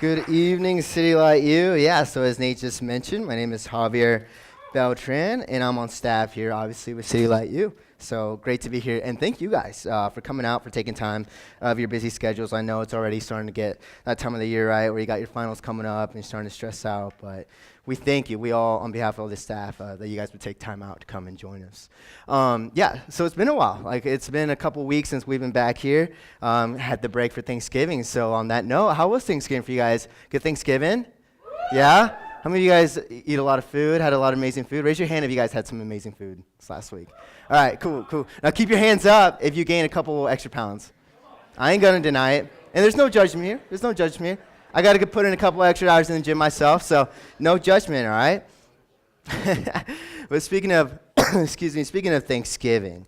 Good evening, City Light U. Yeah, so as Nate just mentioned, my name is Javier Beltran, and I'm on staff here, obviously, with City Light U. So great to be here, and thank you guys for coming out, for taking time out of your busy schedules. I know it's already starting to get that time of the year, right, where you got your finals coming up and you're starting to stress out, but we thank you. We all, on behalf of all the staff, that you guys would take time out to come and join us. Yeah, so it's been a while. Like, it's been a couple weeks since we've been back here. Had the break for Thanksgiving. So on that note, how was Thanksgiving for you guys? Good Thanksgiving? Yeah? How many of you guys eat a lot of food, had a lot of amazing food? Raise your hand if you guys had some amazing food this last week. All right, cool. Now keep your hands up if you gain a couple extra pounds. I ain't going to deny it. And there's no judgment here. There's no judgment here. I got to put in a couple extra hours in the gym myself, so no judgment, all right? But speaking of, speaking of Thanksgiving,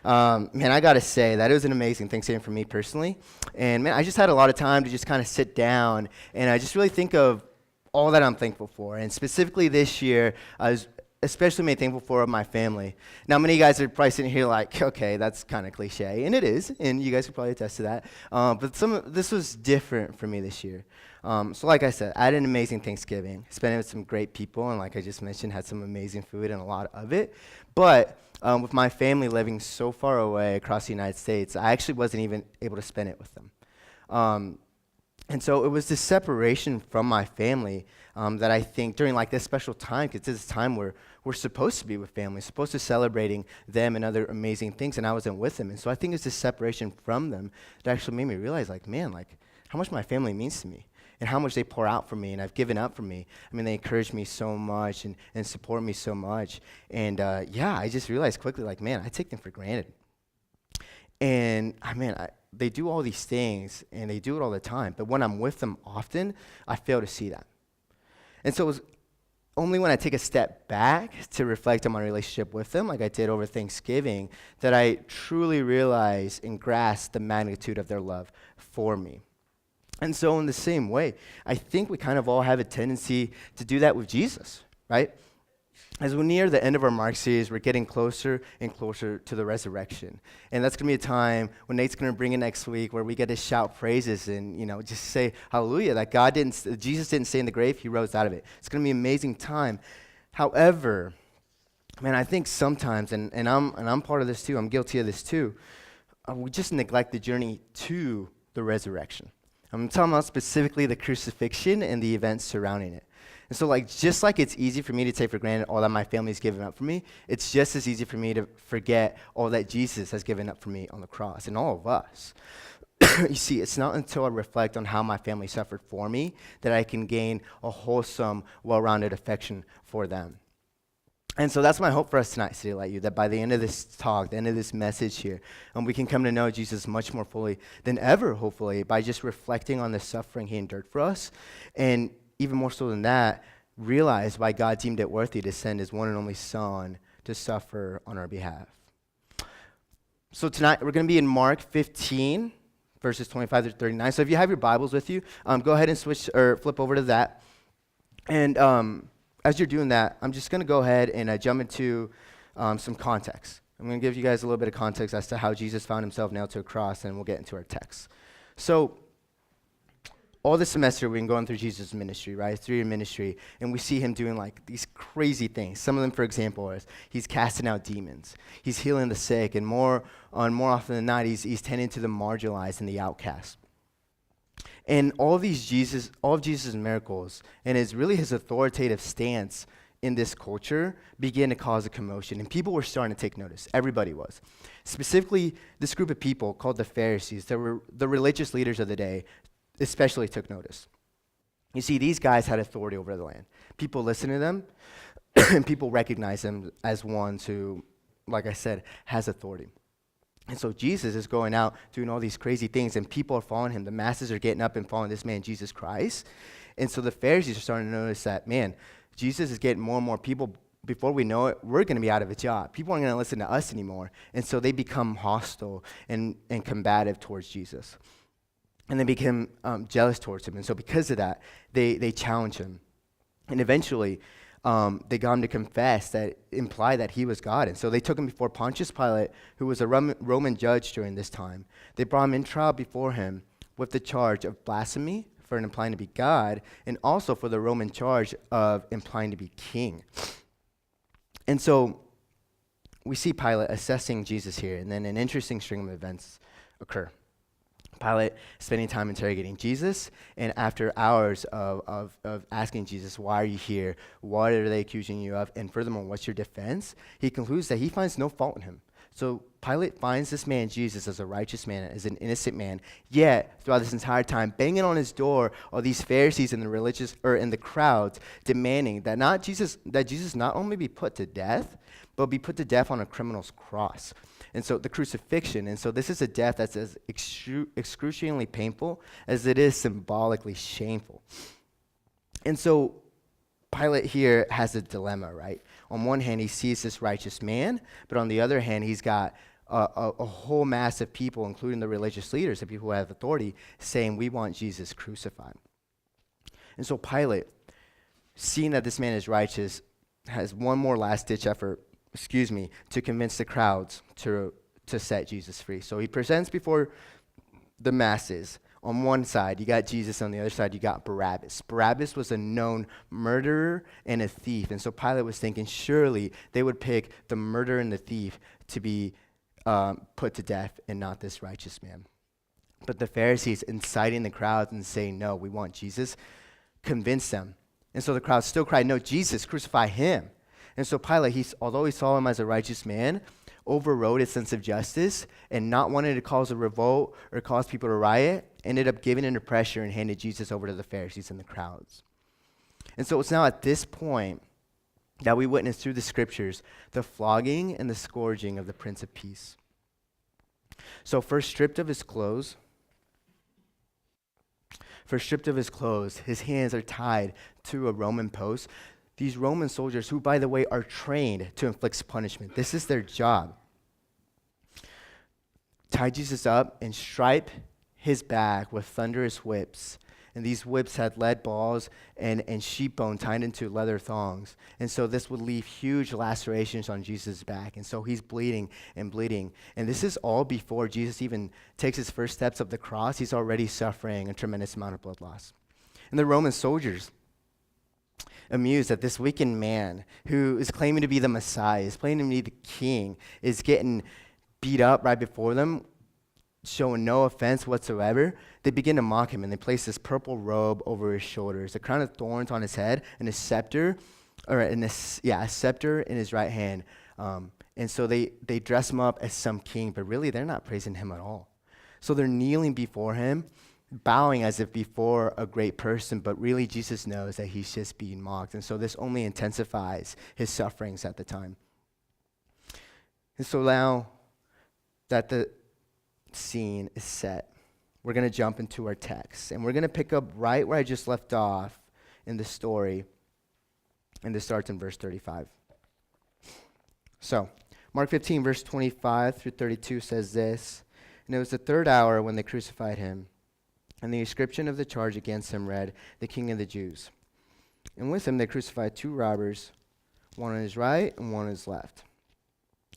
man, I got to say that it was an amazing Thanksgiving for me personally. And man, I just had a lot of time to just kind of sit down and I just really think of all that I'm thankful for. And specifically this year, I was especially made thankful for my family. Now, many of you guys are probably sitting here like, okay, that's kind of cliche, and it is, and you guys could probably attest to that. But this was different for me this year. So like I said, I had an amazing Thanksgiving, spent it with some great people, and like I just mentioned, had some amazing food and a lot of it. But with my family living so far away across the United States, I actually wasn't even able to spend it with them. And so it was this separation from my family that I think during like this special time, because this is a time where we're supposed to be with family, supposed to celebrating them and other amazing things, and I wasn't with them. And so I think it's this separation from them that actually made me realize, like, man, like how much my family means to me and how much they pour out for me and have given up for me. I mean, they encourage me so much and support me so much. And yeah, I just realized quickly, like, man, I take them for granted. And they do all these things, and they do it all the time. But when I'm with them often, I fail to see that. And so it was only when I take a step back to reflect on my relationship with them, like I did over Thanksgiving, that I truly realize and grasp the magnitude of their love for me. And so in the same way, I think we kind of all have a tendency to do that with Jesus, right? As we're near the end of our Mark series, we're getting closer and closer to the resurrection. And that's going to be a time when Nate's going to bring it next week where we get to shout praises and, just say hallelujah, that Jesus didn't stay in the grave, he rose out of it. It's going to be an amazing time. However, man, I think sometimes, and I'm part of this too, I'm guilty of this too, we just neglect the journey to the resurrection. I'm talking about specifically the crucifixion and the events surrounding it. And so just like it's easy for me to take for granted all that my family's given up for me, it's just as easy for me to forget all that Jesus has given up for me on the cross and all of us. You see, it's not until I reflect on how my family suffered for me that I can gain a wholesome, well-rounded affection for them. And so that's my hope for us tonight, City Light U, that by the end of this talk, the end of this message here, we can come to know Jesus much more fully than ever, hopefully, by just reflecting on the suffering he endured for us. And even more so than that, realize why God deemed it worthy to send his one and only Son to suffer on our behalf. So tonight, we're going to be in Mark 15, verses 25 through 39. So if you have your Bibles with you, go ahead and flip over to that. And as you're doing that, I'm just going to go ahead and jump into some context. I'm going to give you guys a little bit of context as to how Jesus found himself nailed to a cross, and we'll get into our text. So all this semester, we've been going through Jesus' ministry, right? 3-year ministry, and we see him doing like these crazy things. Some of them, for example, is he's casting out demons, he's healing the sick, and more often than not, he's tending to the marginalized and the outcast. And all of Jesus' miracles and his authoritative stance in this culture began to cause a commotion, and people were starting to take notice. Everybody was. Specifically, this group of people called the Pharisees, that were the religious leaders of the day, especially took notice. You see, these guys had authority over the land. People listened to them, and people recognized them as ones who, like I said, has authority. And so Jesus is going out doing all these crazy things, and people are following him. The masses are getting up and following this man, Jesus Christ. And so the Pharisees are starting to notice that, man, Jesus is getting more and more people. Before we know it, we're going to be out of a job. People aren't going to listen to us anymore. And so they become hostile and combative towards Jesus. And they became jealous towards him. And so because of that, they challenged him. And eventually, they got him to confess that implied that he was God. And so they took him before Pontius Pilate, who was a Roman judge during this time. They brought him in trial before him with the charge of blasphemy, for implying to be God, and also for the Roman charge of implying to be king. And so we see Pilate assessing Jesus here, and then an interesting string of events occur. Pilate spending time interrogating Jesus, and after hours of asking Jesus, why are you here? What are they accusing you of? And furthermore, what's your defense? He concludes that he finds no fault in him. So Pilate finds this man, Jesus, as a righteous man, as an innocent man, yet throughout this entire time, banging on his door are these Pharisees and the crowds demanding that Jesus not only be put to death, but be put to death on a criminal's cross. And so the crucifixion, and so this is a death that's as excruciatingly painful as it is symbolically shameful. And so Pilate here has a dilemma, right? On one hand, he sees this righteous man, but on the other hand, he's got a whole mass of people, including the religious leaders, the people who have authority, saying, we want Jesus crucified. And so Pilate, seeing that this man is righteous, has one more last-ditch effort, to convince the crowds to set Jesus free. So he presents before the masses. On one side, you got Jesus. On the other side, you got Barabbas. Barabbas was a known murderer and a thief. And so Pilate was thinking, surely they would pick the murderer and the thief to be put to death and not this righteous man. But the Pharisees, inciting the crowds and saying, no, we want Jesus, convinced them. And so the crowd still cried, no, Jesus, crucify him. And so Pilate, although he saw him as a righteous man, overrode his sense of justice and not wanting to cause a revolt or cause people to riot, ended up giving into pressure and handed Jesus over to the Pharisees and the crowds. And so it's now at this point that we witness through the scriptures the flogging and the scourging of the Prince of Peace. So first stripped of his clothes, his hands are tied to a Roman post. These Roman soldiers, who, by the way, are trained to inflict punishment. This is their job. Tie Jesus up and stripe his back with thunderous whips. And these whips had lead balls and sheep bone tied into leather thongs. And so this would leave huge lacerations on Jesus' back. And so he's bleeding and bleeding. And this is all before Jesus even takes his first steps up the cross. He's already suffering a tremendous amount of blood loss. And the Roman soldiers, amused that this weakened man who is claiming to be the Messiah, is claiming to be the king, is getting beat up right before them, showing no offense whatsoever. They begin to mock him, and they place this purple robe over his shoulders, a crown of thorns on his head, and a scepter in his right hand. And so they dress him up as some king, but really they're not praising him at all. So they're kneeling before him, bowing as if before a great person, but really Jesus knows that he's just being mocked. And so this only intensifies his sufferings at the time. And so now that the scene is set, we're going to jump into our text. And we're going to pick up right where I just left off in the story. And this starts in verse 35. So, Mark 15, verse 25 through 32 says this. And it was the third hour when they crucified him. And the inscription of the charge against him read, "The King of the Jews." And with him they crucified two robbers, one on his right and one on his left.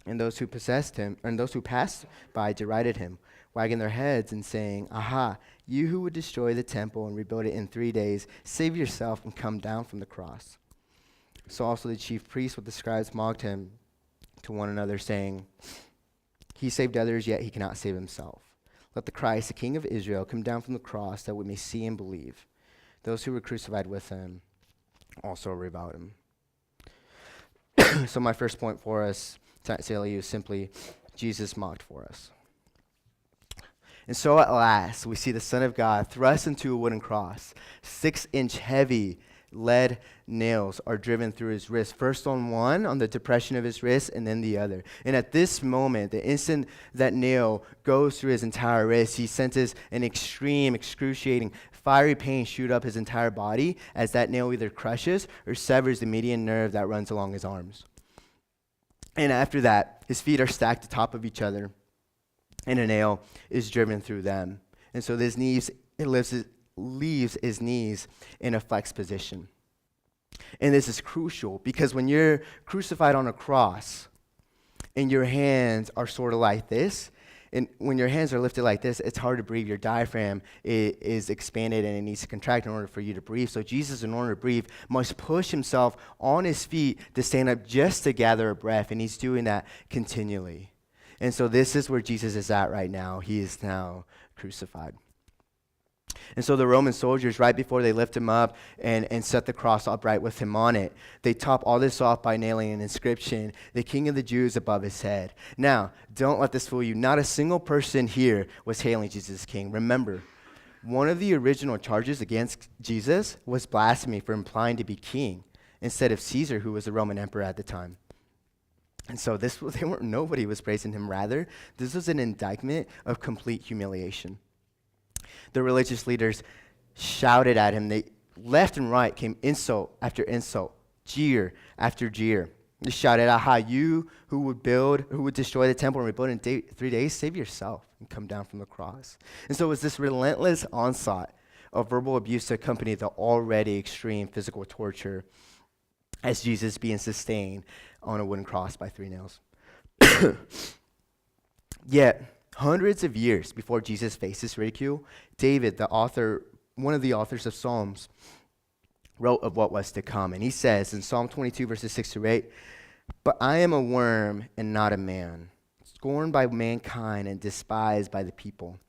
And those who passed by derided him, wagging their heads and saying, "Aha, you who would destroy the temple and rebuild it in 3 days, save yourself and come down from the cross." So also the chief priests with the scribes mocked him to one another, saying, "He saved others, yet he cannot save himself. Let the Christ, the King of Israel, come down from the cross that we may see and believe." Those who were crucified with him also reviled him. So my first point for us to tell you is simply, Jesus mocked for us. And so at last, we see the Son of God thrust into a wooden cross. 6-inch heavy lead nails are driven through his wrist, first on one, on the depression of his wrist, and then the other. And at this moment, the instant that nail goes through his entire wrist, he senses an extreme, excruciating, fiery pain shoot up his entire body as that nail either crushes or severs the median nerve that runs along his arms. And after that, his feet are stacked atop of each other, and a nail is driven through them. And so leaves his knees in a flexed position. And this is crucial because when you're crucified on a cross and your hands are sort of like this, And when your hands are lifted like this, it's hard to breathe. Your diaphragm is expanded and it needs to contract in order for you to breathe. So Jesus, in order to breathe, must push himself on his feet to stand up just to gather a breath. And he's doing that continually. And so this is where Jesus is at right now. He is now crucified. And so the Roman soldiers, right before they lift him up and set the cross upright with him on it, they top all this off by nailing an inscription, "The King of the Jews," above his head. Now, don't let this fool you. Not a single person here was hailing Jesus as king. Remember, one of the original charges against Jesus was blasphemy for implying to be king instead of Caesar, who was the Roman emperor at the time. And so nobody was praising him. Rather, this was an indictment of complete humiliation. The religious leaders shouted at him. They left and right came insult after insult, jeer after jeer. They shouted, "Aha, you who would destroy the temple and rebuild in 3 days, save yourself and come down from the cross." And so it was this relentless onslaught of verbal abuse to accompany the already extreme physical torture as Jesus being sustained on a wooden cross by 3 nails. Yet, hundreds of years before Jesus faced this ridicule, David, one of the authors of Psalms, wrote of what was to come. And he says in Psalm 22, verses 6 through 8, "But I am a worm and not a man, scorned by mankind and despised by the people.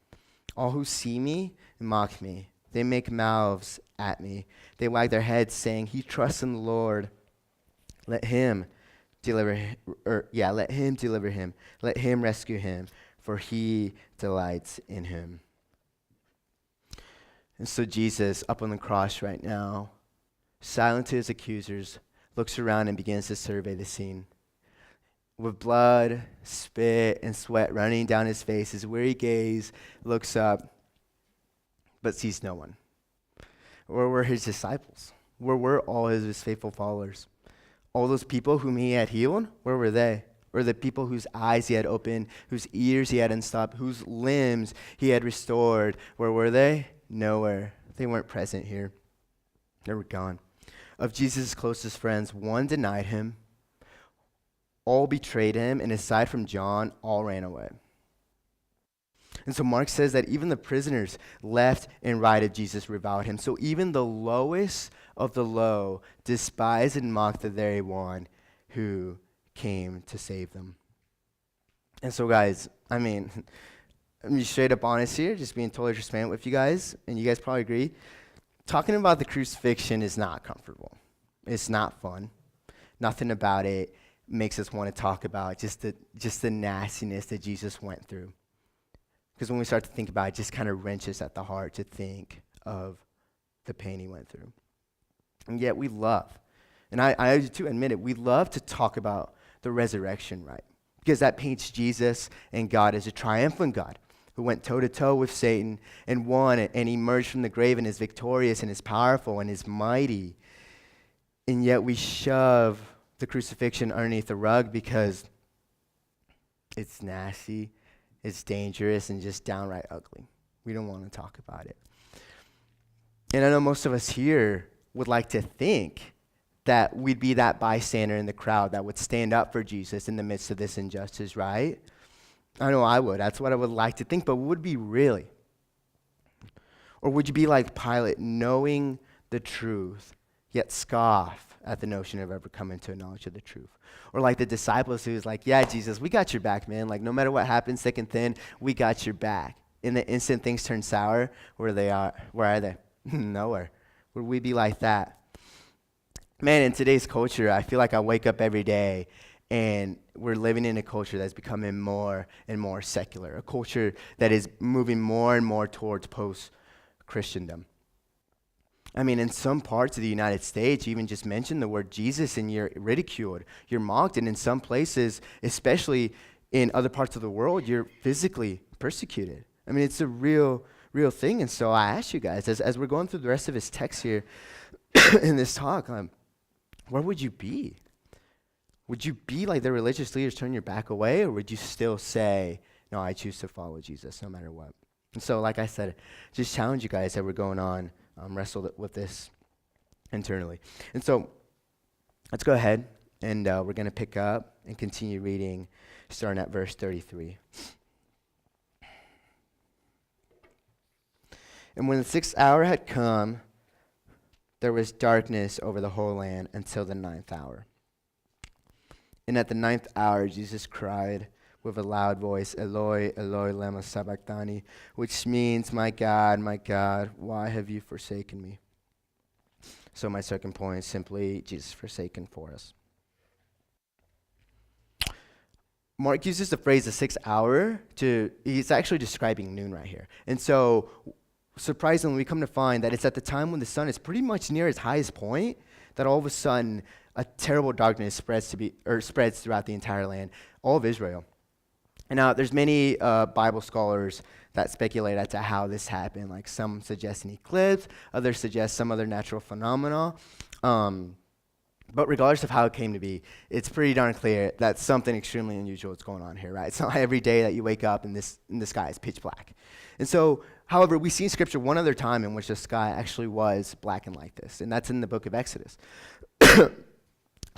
All who see me mock me. They make mouths at me. They wag their heads, saying, 'He trusts in the Lord. Let him deliver him. Let him deliver him. Let him rescue him, for he delights in him.'" And so Jesus, up on the cross right now, silent to his accusers, looks around and begins to survey the scene. With blood, spit, and sweat running down his face, his weary gaze looks up, but sees no one. Where were his disciples? Where were all his faithful followers? All those people whom he had healed, where were they? Or the people whose eyes he had opened, whose ears he had unstopped, whose limbs he had restored, where were they? Nowhere. They weren't present here. They were gone. Of Jesus' closest friends, one denied him, all betrayed him, and aside from John, all ran away. And so Mark says that even the prisoners left and right of Jesus reviled him. So even the lowest of the low despised and mocked the very one who came to save them. And so, guys, I'm straight up honest here, just being totally transparent with you guys, and you guys probably agree. Talking about the crucifixion is not comfortable. It's not fun. Nothing about it makes us want to talk about just the nastiness that Jesus went through. Because when we start to think about it, it just kind of wrenches at the heart to think of the pain he went through. And yet we love, and I do admit it, we love to talk about the resurrection, right? Because that paints Jesus and God as a triumphant God who went toe-to-toe with Satan and won it and emerged from the grave and is victorious and is powerful and is mighty. And yet we shove the crucifixion underneath the rug because it's nasty, it's dangerous, and just downright ugly. We don't want to talk about it. And I know most of us here would like to think that we'd be that bystander in the crowd that would stand up for Jesus in the midst of this injustice, right? I know I would. That's what I would like to think, but would be really? Or would you be like Pilate, knowing the truth, yet scoff at the notion of ever coming to a knowledge of the truth? Or like the disciples who's like, "Yeah, Jesus, we got your back, man. Like, no matter what happens, thick and thin, we got your back." In the instant things turn sour, where are they? Nowhere. Would we be like that? Man, in today's culture, I feel like I wake up every day and we're living in a culture that's becoming more and more secular, a culture that is moving more and more towards post-Christendom. In some parts of the United States, you even just mention the word Jesus and you're ridiculed, you're mocked, and in some places, especially in other parts of the world, you're physically persecuted. It's a real thing. And so I ask you guys, as we're going through the rest of his text here in this talk, where would you be? Would you be like the religious leaders, turn your back away, or would you still say, "No, I choose to follow Jesus no matter what"? And so, like I said, just challenge you guys that we're going on, wrestle with this internally. And so, let's go ahead and we're going to pick up and continue reading, starting at verse 33. And when the 6th hour had come, there was darkness over the whole land until the 9th hour. And at the 9th hour, Jesus cried with a loud voice, Eloi, Eloi, lema sabachthani, which means, my God, why have you forsaken me? So my second point is simply Jesus forsaken for us. Mark uses the phrase the 6th hour he's actually describing noon right here. And so, surprisingly, we come to find that it's at the time when the sun is pretty much near its highest point that all of a sudden a terrible darkness spreads throughout the entire land, all of Israel. And now there's many Bible scholars that speculate as to how this happened. Like some suggest an eclipse, others suggest some other natural phenomena. But regardless of how it came to be, it's pretty darn clear that something extremely unusual is going on here, right? It's not like every day that you wake up and the sky is pitch black. And so, however, we see in Scripture one other time in which the sky actually was blackened like this, and that's in the book of Exodus.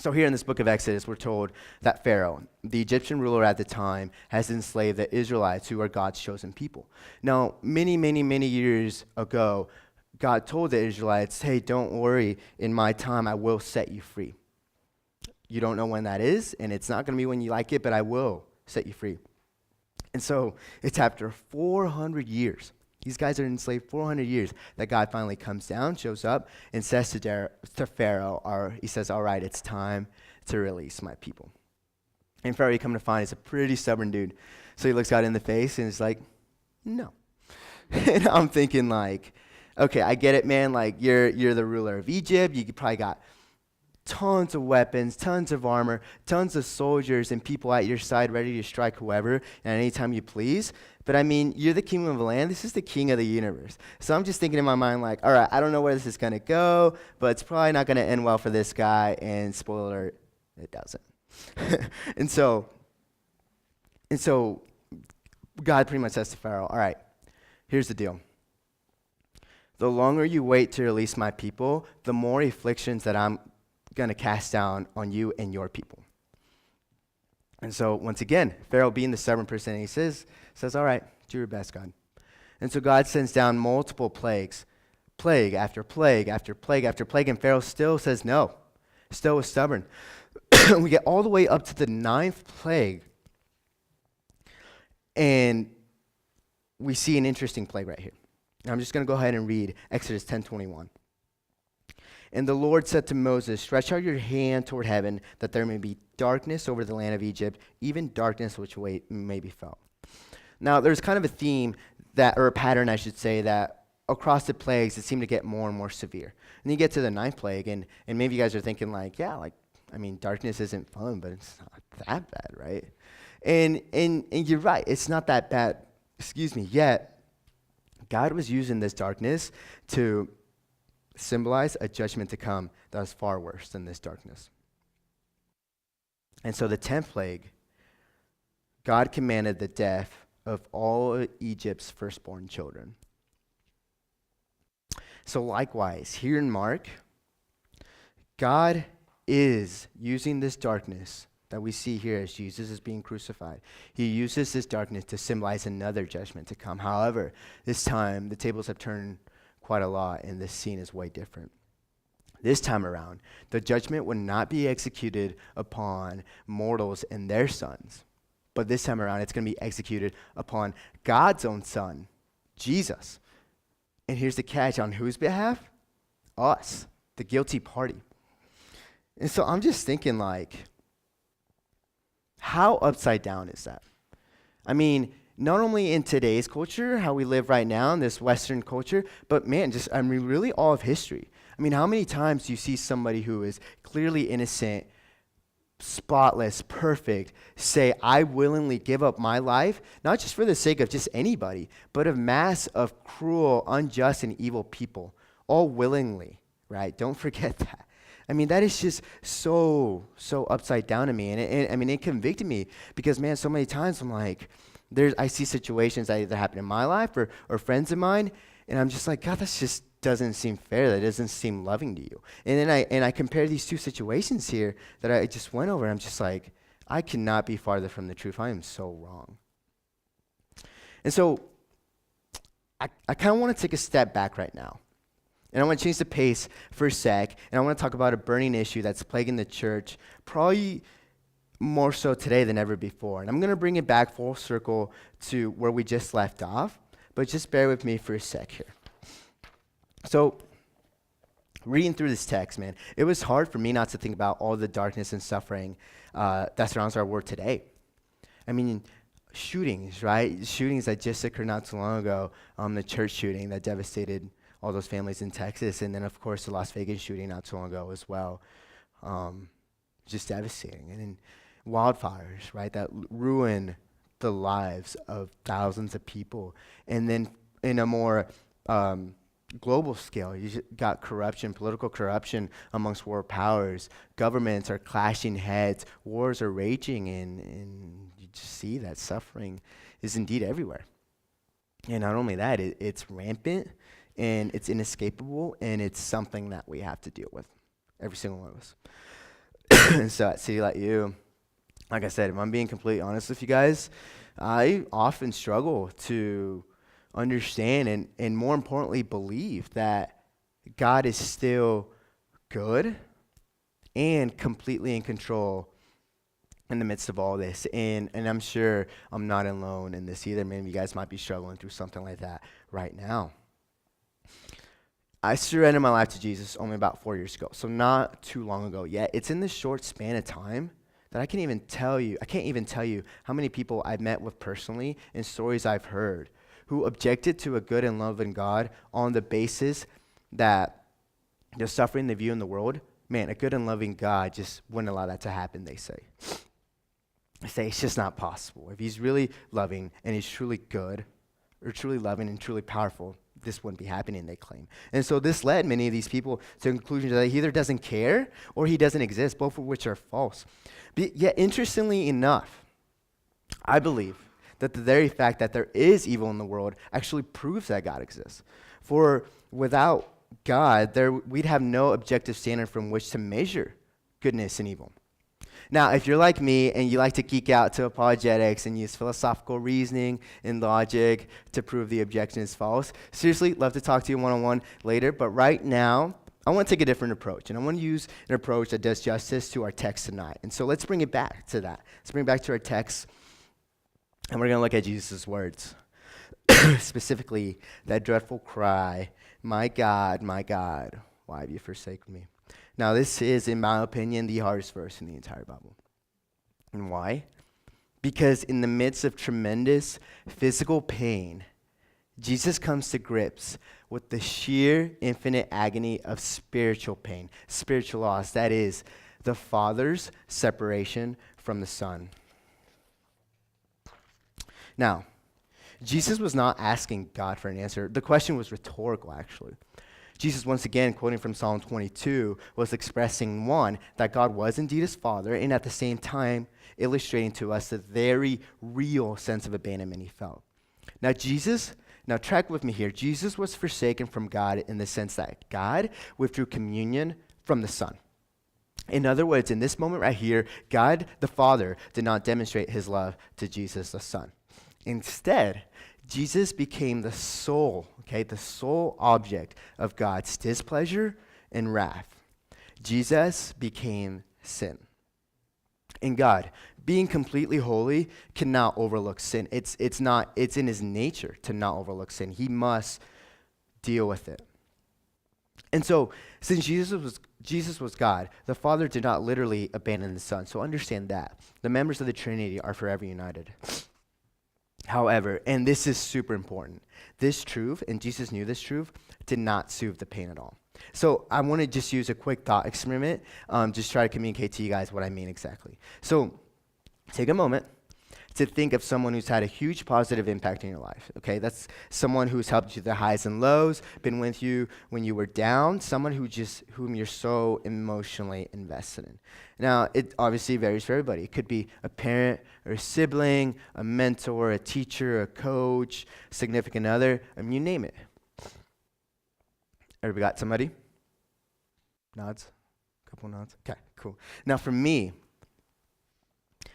So here in this book of Exodus, we're told that Pharaoh, the Egyptian ruler at the time, has enslaved the Israelites, who are God's chosen people. Now, many years ago, God told the Israelites, hey, don't worry, in my time I will set you free. You don't know when that is, and it's not going to be when you like it, but I will set you free. And so it's after 400 years. These guys are enslaved 400 years that God finally comes down, shows up, and says to Pharaoh, he says, all right, it's time to release my people. And Pharaoh, you come to find, is a pretty stubborn dude. So he looks God in the face and is like, no. And I'm thinking like, okay, I get it, man. Like, you're the ruler of Egypt. You probably got tons of weapons, tons of armor, tons of soldiers and people at your side ready to strike whoever and anytime you please. But I mean, you're the king of the land. This is the king of the universe. So I'm just thinking in my mind like, all right, I don't know where this is going to go, but it's probably not going to end well for this guy. And spoiler alert, it doesn't. And so God pretty much says to Pharaoh, all right, here's the deal. The longer you wait to release my people, the more afflictions that I'm going to cast down on you and your people. And so once again, Pharaoh, being the stubborn person he says, all right, do your best, God. And so God sends down multiple plagues, plague after plague after plague after plague, and Pharaoh still says no, still is stubborn. We get all the way up to the 9th plague, and we see an interesting plague right here. Now I'm just going to go ahead and read Exodus 10:21. And the Lord said to Moses, stretch out your hand toward heaven, that there may be darkness over the land of Egypt, even darkness which may be felt. Now, there's kind of a theme or a pattern, I should say, that across the plagues, it seemed to get more and more severe. And you get to the 9th plague, and maybe you guys are thinking like, yeah, like, I mean, darkness isn't fun, but it's not that bad, right? And you're right, it's not that bad, yet God was using this darkness to symbolize a judgment to come that was far worse than this darkness. And so the 10th plague, God commanded the death of all Egypt's firstborn children. So likewise, here in Mark, God is using this darkness that we see here as Jesus is being crucified. He uses this darkness to symbolize another judgment to come. However, this time the tables have turned quite a lot, and this scene is way different. This time around, the judgment would not be executed upon mortals and their sons, but this time around, it's going to be executed upon God's own son, Jesus. And here's the catch: on whose behalf? Us, the guilty party. And so I'm just thinking, like, how upside down is that? I mean, not only in today's culture, how we live right now in this Western culture, but man, really all of history. I mean, how many times do you see somebody who is clearly innocent, spotless, perfect, say, I willingly give up my life, not just for the sake of just anybody, but of mass of cruel, unjust, and evil people, all willingly, right? Don't forget that. I mean, that is just so upside down to me. And it convicted me because, man, so many times I'm like, I see situations that either happen in my life or friends of mine, and I'm just like, God, that just doesn't seem fair. That doesn't seem loving to you. And then I compare these two situations here that I just went over, and I'm just like, I cannot be farther from the truth. I am so wrong. And so I kind of want to take a step back right now. And I want to change the pace for a sec, and I want to talk about a burning issue that's plaguing the church, probably more so today than ever before. And I'm going to bring it back full circle to where we just left off, but just bear with me for a sec here. So, reading through this text, man, it was hard for me not to think about all the darkness and suffering that surrounds our world today. I mean, shootings, right? Shootings that just occurred not too long ago, the church shooting that devastated all those families in Texas, and then, of course, the Las Vegas shooting not too long ago as well. Just devastating. And then wildfires, right, that ruin the lives of thousands of people. And then in a more global scale, you got corruption, political corruption amongst world powers. Governments are clashing heads. Wars are raging, and you just see that suffering is indeed everywhere. And not only that, it's rampant, and it's inescapable, and it's something that we have to deal with, every single one of us. And so at City Light U, like I said, if I'm being completely honest with you guys, I often struggle to understand and more importantly, believe that God is still good and completely in control in the midst of all this. And I'm sure I'm not alone in this either. Many of you guys might be struggling through something like that right now. I surrendered my life to Jesus only about 4 years ago, so not too long ago yet. It's in this short span of time that I can't even tell you how many people I've met with personally and stories I've heard who objected to a good and loving God on the basis that the suffering they view in the world, man, a good and loving God just wouldn't allow that to happen, they say. They say it's just not possible. If he's really loving and he's truly good, or truly loving and truly powerful, this wouldn't be happening, they claim. And so this led many of these people to the conclusion that he either doesn't care or he doesn't exist, both of which are false. But yet, interestingly enough, I believe that the very fact that there is evil in the world actually proves that God exists. For without God, we'd have no objective standard from which to measure goodness and evil. Now, if you're like me and you like to geek out to apologetics and use philosophical reasoning and logic to prove the objection is false, seriously, love to talk to you one-on-one later. But right now, I want to take a different approach. And I want to use an approach that does justice to our text tonight. And so let's bring it back to that. Let's bring it back to our text. And we're going to look at Jesus' words. Specifically, that dreadful cry, my God, why have you forsaken me? Now, this is, in my opinion, the hardest verse in the entire Bible. And why? Because in the midst of tremendous physical pain, Jesus comes to grips with the sheer infinite agony of spiritual pain, spiritual loss. That is, the Father's separation from the Son. Now, Jesus was not asking God for an answer. The question was rhetorical, actually. Jesus, once again, quoting from Psalm 22, was expressing, one, that God was indeed his Father, and at the same time illustrating to us the very real sense of abandonment he felt. Now track with me here. Jesus was forsaken from God in the sense that God withdrew communion from the Son. In other words, in this moment right here, God the Father did not demonstrate his love to Jesus the Son. Instead, Jesus became the sole object of God's displeasure and wrath. Jesus became sin. And God, being completely holy, cannot overlook sin. It's in his nature to not overlook sin. He must deal with it. And so, since Jesus was God, the Father did not literally abandon the Son. So understand that. The members of the Trinity are forever united. However, and this is super important, this truth, and Jesus knew this truth, did not soothe the pain at all. So I want to just use a quick thought experiment, just try to communicate to you guys what I mean exactly. So take a moment to think of someone who's had a huge positive impact in your life, okay? That's someone who's helped you through the highs and lows, been with you when you were down, someone whom you're so emotionally invested in. Now, it obviously varies for everybody. It could be a parent or a sibling, a mentor, a teacher, a coach, significant other, you name it. Everybody got somebody? Nods? A couple nods? Okay, cool. Now, for me,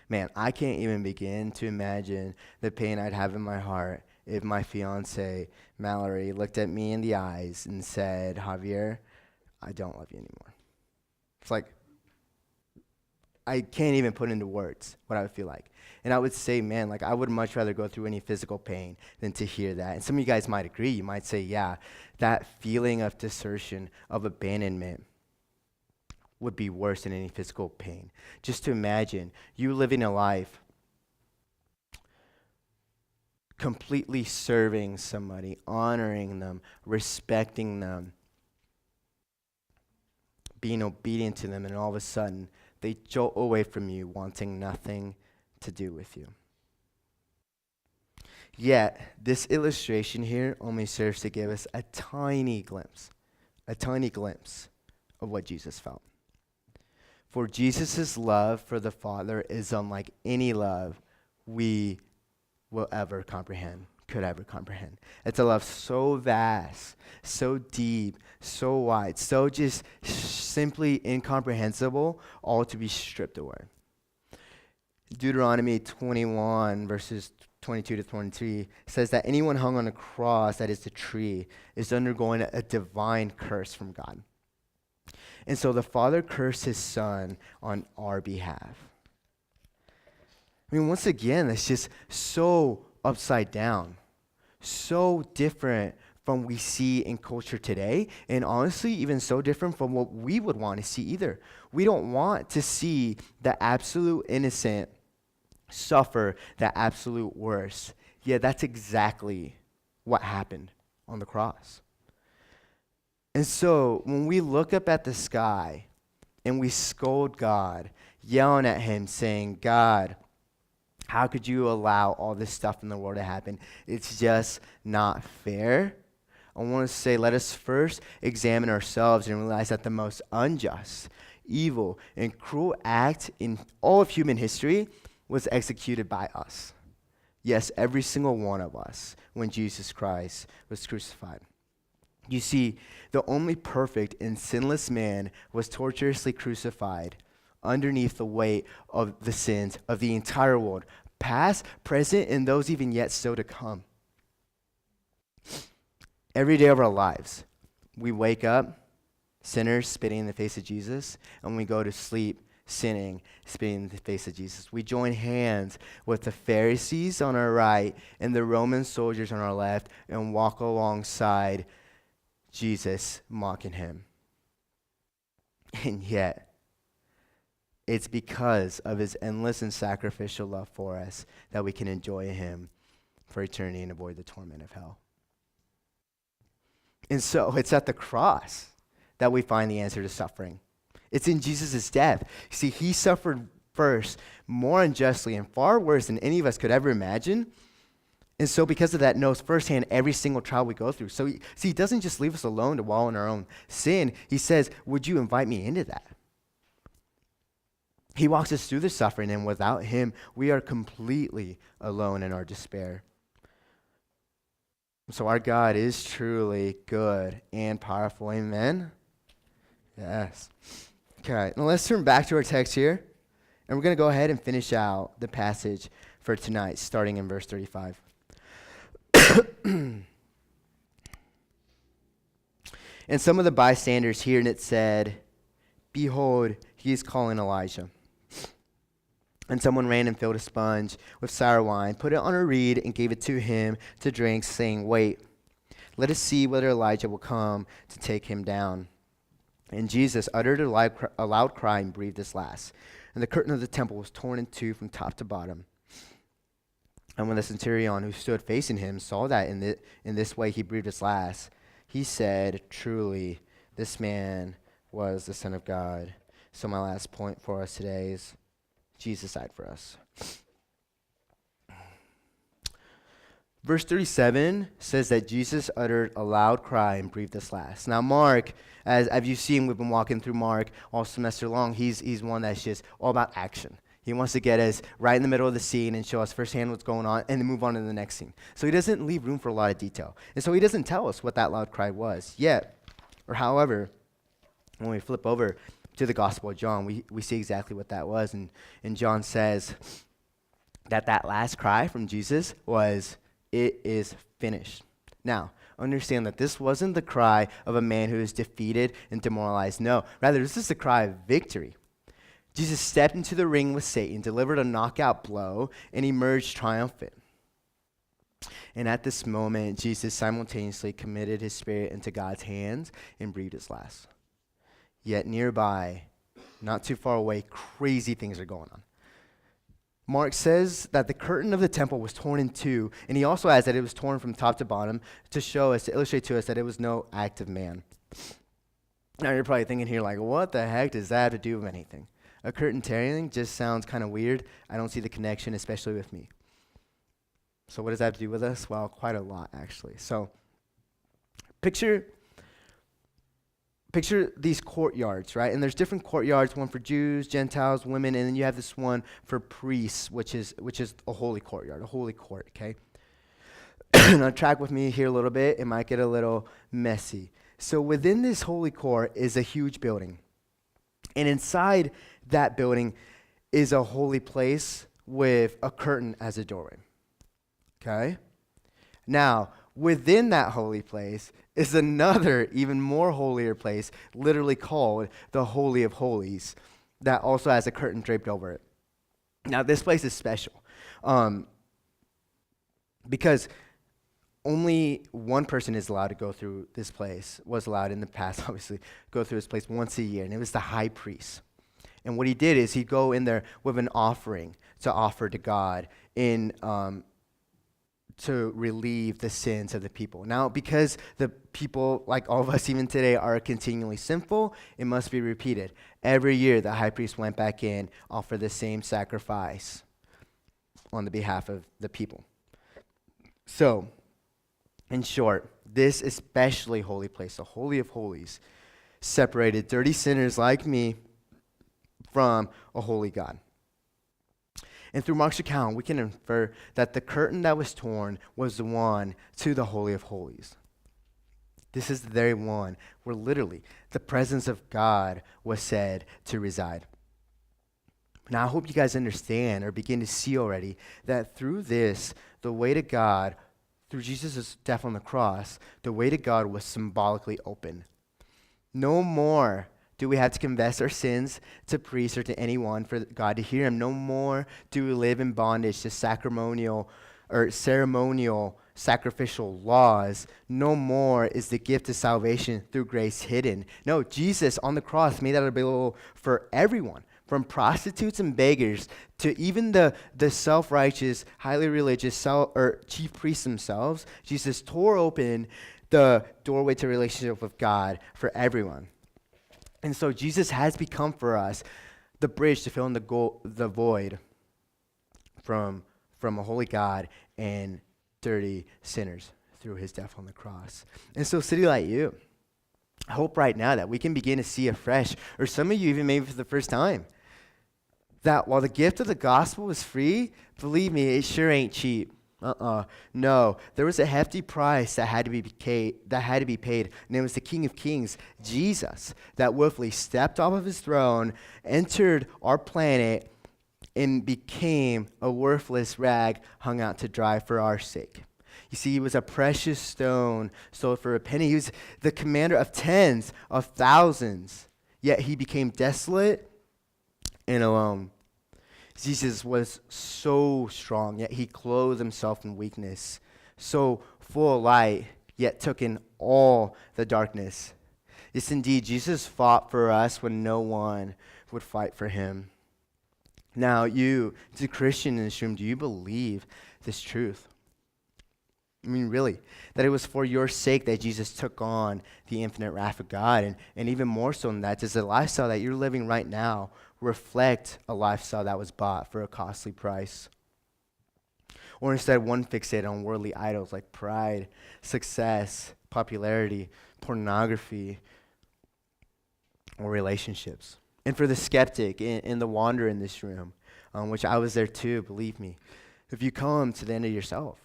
man, I can't even begin to imagine the pain I'd have in my heart if my fiance, Mallory, looked at me in the eyes and said, Javier, I don't love you anymore. It's like, I can't even put into words what I would feel like. And I would say, man, like I would much rather go through any physical pain than to hear that. And some of you guys might agree. You might say, yeah, that feeling of desertion, of abandonment would be worse than any physical pain. Just to imagine you living a life completely serving somebody, honoring them, respecting them, being obedient to them, and all of a sudden they jolt away from you, wanting nothing to do with you. Yet, this illustration here only serves to give us a tiny glimpse of what Jesus felt. For Jesus' love for the Father is unlike any love we will ever comprehend, could ever comprehend. It's a love so vast, so deep, so wide, so just simply incomprehensible, all to be stripped away. Deuteronomy 21, verses 22 to 23, says that anyone hung on a cross, that is the tree, is undergoing a divine curse from God. And so the Father cursed his Son on our behalf. I mean, once again, it's just so upside down, so different from what we see in culture today, and honestly, even so different from what we would want to see either. We don't want to see the absolute innocent suffer the absolute worst. Yeah, that's exactly what happened on the cross. And so when we look up at the sky and we scold God, yelling at him, saying, God, how could you allow all this stuff in the world to happen? It's just not fair. I want to say, let us first examine ourselves and realize that the most unjust, evil, and cruel act in all of human history was executed by us. Yes, every single one of us when Jesus Christ was crucified. You see, the only perfect and sinless man was torturously crucified underneath the weight of the sins of the entire world, past, present, and those even yet still to come. Every day of our lives, we wake up, sinners spitting in the face of Jesus, and we go to sleep, sinning, spitting in the face of Jesus. We join hands with the Pharisees on our right and the Roman soldiers on our left and walk alongside Jesus, mocking him. And yet, it's because of his endless and sacrificial love for us that we can enjoy him for eternity and avoid the torment of hell. And so it's at the cross that we find the answer to suffering. It's in Jesus' death. See, he suffered first, more unjustly and far worse than any of us could ever imagine. And so because of that, knows firsthand every single trial we go through. So he doesn't just leave us alone to wallow in our own sin. He says, would you invite me into that? He walks us through the suffering, and without him, we are completely alone in our despair. So our God is truly good and powerful. Amen? Yes. Okay, now let's turn back to our text here, and we're going to go ahead and finish out the passage for tonight, starting in verse 35. And some of the bystanders hearing it said, behold, he is calling Elijah. And someone ran and filled a sponge with sour wine, put it on a reed, and gave it to him to drink, saying, wait, let us see whether Elijah will come to take him down. And Jesus uttered a loud cry and breathed his last. And the curtain of the temple was torn in two from top to bottom. And when the centurion who stood facing him saw that in this way he breathed his last, he said, truly, this man was the Son of God. So my last point for us today is Jesus died for us. Verse 37 says that Jesus uttered a loud cry and breathed his last. Now Mark, as you've seen, we've been walking through Mark all semester long. He's one that's just all about action. He wants to get us right in the middle of the scene and show us firsthand what's going on and then move on to the next scene. So he doesn't leave room for a lot of detail. And so he doesn't tell us what that loud cry was yet. Or however, when we flip over to the Gospel of John, we see exactly what that was. And John says that last cry from Jesus was "It is finished." Now, understand that this wasn't the cry of a man who is defeated and demoralized. No, rather, this is the cry of victory. Jesus stepped into the ring with Satan, delivered a knockout blow, and emerged triumphant. And at this moment, Jesus simultaneously committed his spirit into God's hands and breathed his last. Yet nearby, not too far away, crazy things are going on. Mark says that the curtain of the temple was torn in two, and he also adds that it was torn from top to bottom to illustrate to us that it was no act of man. Now you're probably thinking here, like, what the heck does that have to do with anything? A curtain tearing just sounds kind of weird. I don't see the connection, especially with me. So what does that have to do with us? Well, quite a lot, actually. So picture these courtyards, right? And there's different courtyards, one for Jews, Gentiles, women, and then you have this one for priests, which is a holy courtyard, a holy court, okay? Now track with me here a little bit. It might get a little messy. So within this holy court is a huge building. And inside that building is a holy place with a curtain as a doorway, okay? Now, within that holy place is another even more holier place, literally called the Holy of Holies, that also has a curtain draped over it. Now, this place is special because only one person is allowed to go through this place, was allowed in the past, obviously, go through this place once a year, and it was the high priest. And what he did is he'd go in there with an offering to offer to God in to relieve the sins of the people. Now, because the people, like all of us even today, are continually sinful, it must be repeated. Every year, the high priest went back in, offered the same sacrifice on the behalf of the people. So, in short, this especially holy place, the Holy of Holies, separated dirty sinners like me from a holy God. And through Mark's account, we can infer that the curtain that was torn was the one to the Holy of Holies. This is the very one where literally the presence of God was said to reside. Now, I hope you guys understand or begin to see already that through this, the way to God, through Jesus' death on the cross, the way to God was symbolically open. No more do we have to confess our sins to priests or to anyone for God to hear him. No more do we live in bondage to ceremonial sacrificial laws. No more is the gift of salvation through grace hidden. No, Jesus on the cross made that available for everyone, from prostitutes and beggars to even the self-righteous, highly religious chief priests themselves. Jesus tore open the doorway to relationship with God for everyone. And so Jesus has become for us the bridge to fill in the void from a holy God and dirty sinners through his death on the cross. And so City Light U, I hope right now that we can begin to see afresh, or some of you even maybe for the first time, that while the gift of the gospel is free, believe me, it sure ain't cheap. No, there was a hefty price that had to be paid, and it was the King of Kings, Jesus, that willfully stepped off of his throne, entered our planet, and became a worthless rag hung out to dry for our sake. You see, he was a precious stone sold for a penny. He was the commander of tens of thousands, yet he became desolate and alone. Jesus was so strong, yet he clothed himself in weakness. So full of light, yet took in all the darkness. Yes, indeed, Jesus fought for us when no one would fight for him. Now, you, as a Christian in this room, do you believe this truth? I mean, really, that it was for your sake that Jesus took on the infinite wrath of God, and even more so than that, does the lifestyle that you're living right now reflect a lifestyle that was bought for a costly price? Or instead, one fixated on worldly idols like pride, success, popularity, pornography, or relationships. And for the skeptic and the wanderer in this room, which I was there too, believe me, if you come to the end of yourself,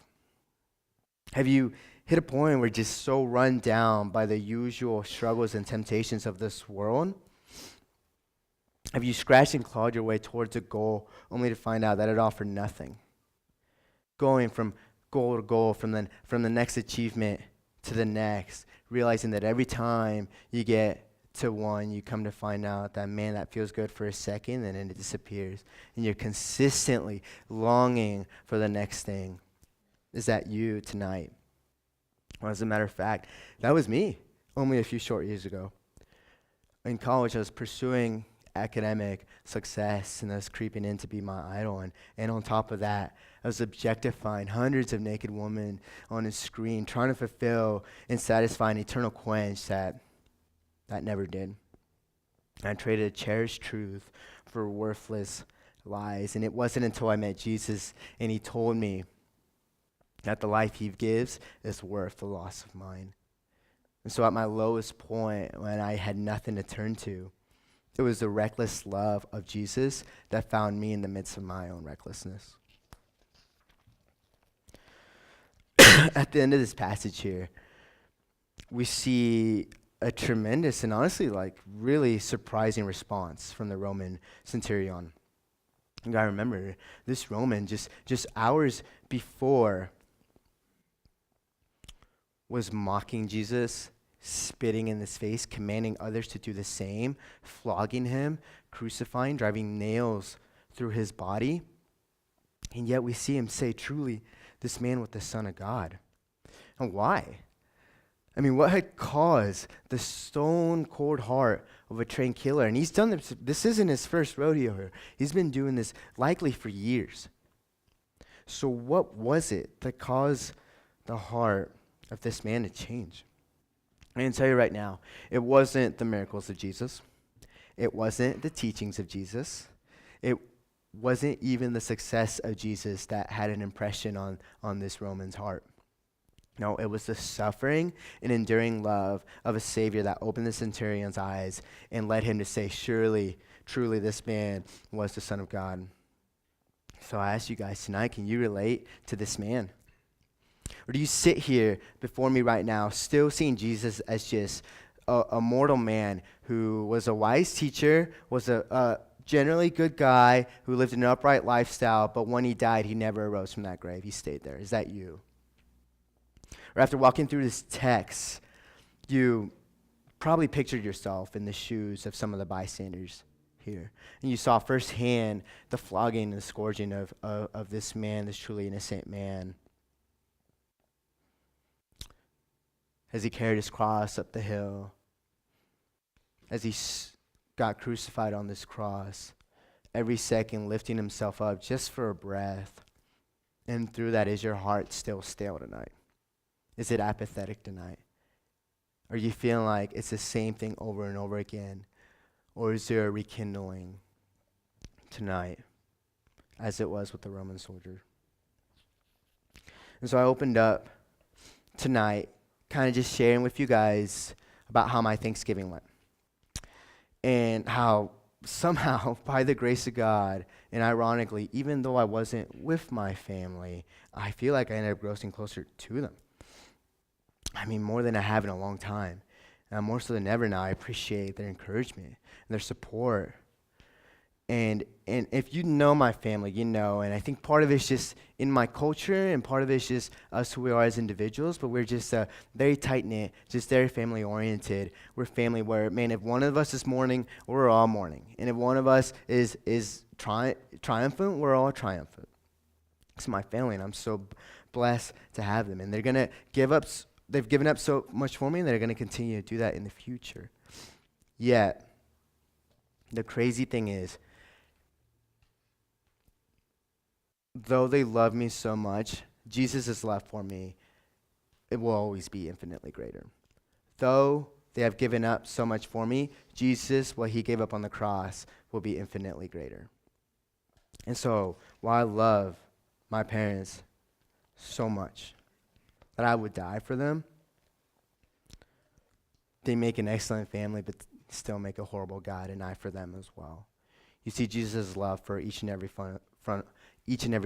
have you hit a point where you're just so run down by the usual struggles and temptations of this world? Have you scratched and clawed your way towards a goal only to find out that it offered nothing? Going from goal to goal, from the next achievement to the next, realizing that every time you get to one, you come to find out that, man, that feels good for a second, and then it disappears. And you're consistently longing for the next thing. Is that you tonight? Well, as a matter of fact, that was me only a few short years ago. In college, I was pursuing academic success, and I was creeping in to be my idol. And on top of that, I was objectifying hundreds of naked women on a screen, trying to fulfill and satisfy an eternal quench that never did. I traded a cherished truth for worthless lies. And it wasn't until I met Jesus and he told me that the life he gives is worth the loss of mine. And so at my lowest point, when I had nothing to turn to, it was the reckless love of Jesus that found me in the midst of my own recklessness. At the end of this passage here, we see a tremendous and honestly really surprising response from the Roman centurion. You gotta remember, this Roman just hours before was mocking Jesus, spitting in his face, commanding others to do the same, flogging him, crucifying, driving nails through his body. And yet we see him say, truly, this man was the Son of God. And why? I mean, what had caused the stone-cold heart of a trained killer? And he's done this. This isn't his first rodeo here. He's been doing this likely for years. So what was it that caused the heart of this man to change? I can tell you right now, it wasn't the miracles of Jesus. It wasn't the teachings of Jesus. It wasn't even the success of Jesus that had an impression on this Roman's heart. No, it was the suffering and enduring love of a Savior that opened the centurion's eyes and led him to say, surely, truly, this man was the Son of God. So I ask you guys tonight, can you relate to this man? Or do you sit here before me right now still seeing Jesus as just a mortal man who was a wise teacher, was a generally good guy who lived an upright lifestyle, but when he died, he never arose from that grave. He stayed there. Is that you? Or after walking through this text, you probably pictured yourself in the shoes of some of the bystanders here. And you saw firsthand the flogging and the scourging of this man, this truly innocent man, as he carried his cross up the hill, as he got crucified on this cross, every second lifting himself up just for a breath. And through that, is your heart still stale tonight? Is it apathetic tonight? Are you feeling like it's the same thing over and over again? Or is there a rekindling tonight, as it was with the Roman soldier? And so I opened up tonight, kind of just sharing with you guys about how my Thanksgiving went. And how somehow, by the grace of God, and ironically, even though I wasn't with my family, I feel like I ended up growing closer to them. I mean, more than I have in a long time. And more so than ever now, I appreciate their encouragement and their support. And if you know my family, you know, and I think part of it's just in my culture, and part of it's just us who we are as individuals, but we're just very tight-knit, just very family-oriented. We're family where, man, if one of us is mourning, we're all mourning. And if one of us is triumphant, we're all triumphant. It's my family, and I'm so blessed to have them. And they're going to they've given up so much for me, and they're going to continue to do that in the future. Yet, the crazy thing is, though they love me so much, Jesus' love for me, it will always be infinitely greater. Though they have given up so much for me, Jesus, what he gave up on the cross, will be infinitely greater. And so, while I love my parents so much that I would die for them, they make an excellent family, but still make a horrible God, and I for them as well. You see, Jesus' love for each and every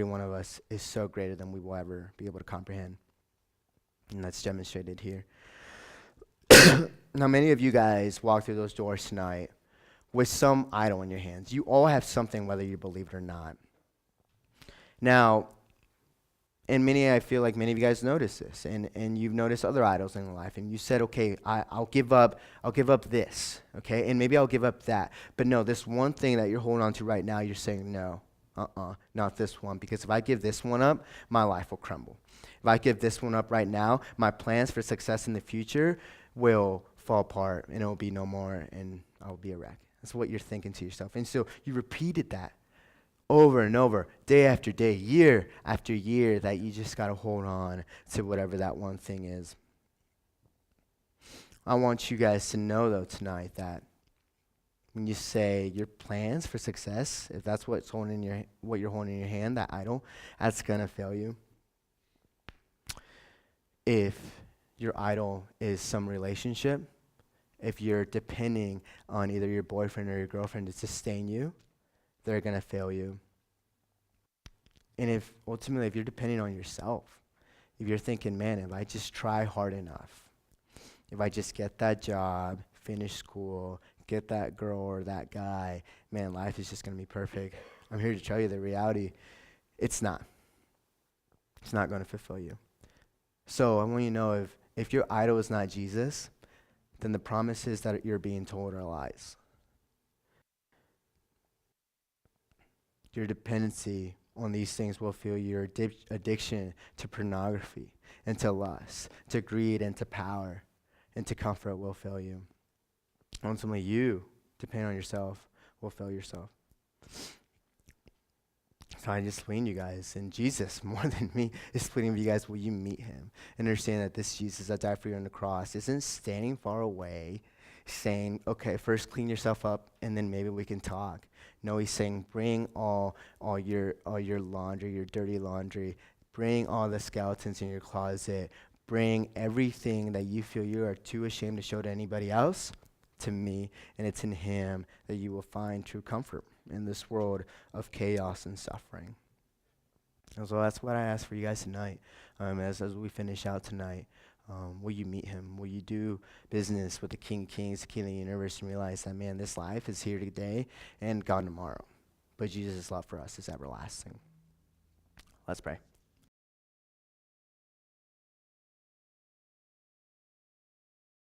one of us is so greater than we will ever be able to comprehend. And that's demonstrated here. Now, many of you guys walk through those doors tonight with some idol in your hands. You all have something, whether you believe it or not. Now, And I feel like many of you guys notice this, and you've noticed other idols in your life, and you said, okay, I'll give up this, okay, and maybe I'll give up that. But no, this one thing that you're holding on to right now, you're saying, no, not this one, because if I give this one up, my life will crumble. If I give this one up right now, my plans for success in the future will fall apart, and it will be no more, and I'll be a wreck. That's what you're thinking to yourself. And so you repeated that over and over, day after day, year after year, that you just got to hold on to whatever that one thing is. I want you guys to know, though, tonight that when you say your plans for success, if that's what you're holding in your hand, that idol, that's going to fail you. If your idol is some relationship, if you're depending on either your boyfriend or your girlfriend to sustain you, they're going to fail you. And if you're depending on yourself, if you're thinking, man, if I just try hard enough, if I just get that job, finish school, get that girl or that guy, man, life is just going to be perfect. I'm here to tell you the reality, it's not. It's not going to fulfill you. So I want you to know, if your idol is not Jesus, then the promises that you're being told are lies. Your dependency on these things will fuel your addiction to pornography and to lust, to greed and to power and to comfort will fail you. Ultimately, you, depending on yourself, will fail yourself. So I just plead you guys, and Jesus, more than me, is pleading with you guys, will you meet him? And understand that this Jesus that died for you on the cross isn't standing far away saying, okay, first clean yourself up, and then maybe we can talk. No, he's saying, bring all your laundry, your dirty laundry. Bring all the skeletons in your closet. Bring everything that you feel you are too ashamed to show to anybody else to me, and it's in him that you will find true comfort in this world of chaos and suffering. And so that's what I ask for you guys tonight. As we finish out tonight, will you meet him? Will you do business with the King of Kings, the King of the universe, and realize that, man, this life is here today and gone tomorrow. But Jesus' love for us is everlasting. Let's pray.